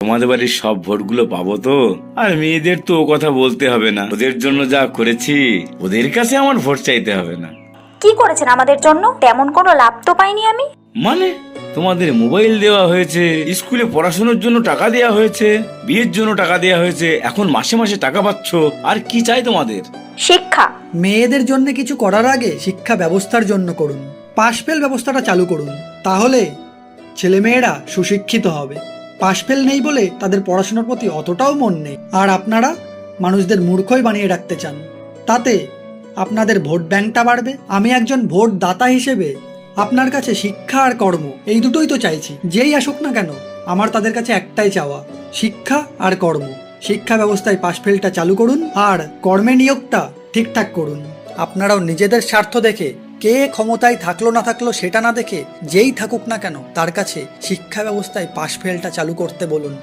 তোমাদের বাড়ির সব ভোটগুলো পাবো তো। আর মেয়েদের তো ও কথা বলতে হবে না, ওদের জন্য যা করেছি ওদের কাছে আমার ভোট চাইতে হবে না। কি করেছেন আমাদের জন্য? তেমন কোনো লাভ তো পাইনি আমি। মানে তোমাদের মোবাইল দেওয়া হয়েছে, স্কুলে পড়াশোনার জন্য টাকা দেওয়া হয়েছে, বিয়ের জন্য টাকা দেওয়া হয়েছে, এখন মাসে মাসে টাকা পাচ্ছ। আর কি চাই তোমাদের? শিক্ষা। মেয়েদের জন্য কিছু করার আগে শিক্ষা ব্যবস্থার জন্য করুন। পাশ ফেল ব্যবস্থাটা চালু করুন, তাহলে ছেলেমেয়েরা সুশিক্ষিত হবে। পাশ ফেল নেই বলে তাদের পড়াশোনার প্রতি অতটাও মন নেই। আর আপনারা মানুষদের মূর্খই বানিয়ে রাখতে চান, তাতে আপনাদের ভোট ব্যাংকটা বাড়বে। আমি একজন ভোট দাতা হিসেবে আপনার কাছে শিক্ষা আর কর্ম এই দুটোই তো চাইছি। যেই আসুক না কেন আমার তাদের কাছে একটাই চাওয়া, শিক্ষা আর কর্ম। শিক্ষা ব্যবস্থায় পাশ ফেলটা চালু করুন আর কর্মে নিয়োগটা ঠিকঠাক করুন। আপনারাও নিজেদের স্বার্থ দেখে, কে ক্ষমতায় থাকলো না থাকলো সেটা না দেখে, যেই থাকুক না কেন তার কাছে শিক্ষা ব্যবস্থায় পাশ ফেলটা চালু করতে বলুন।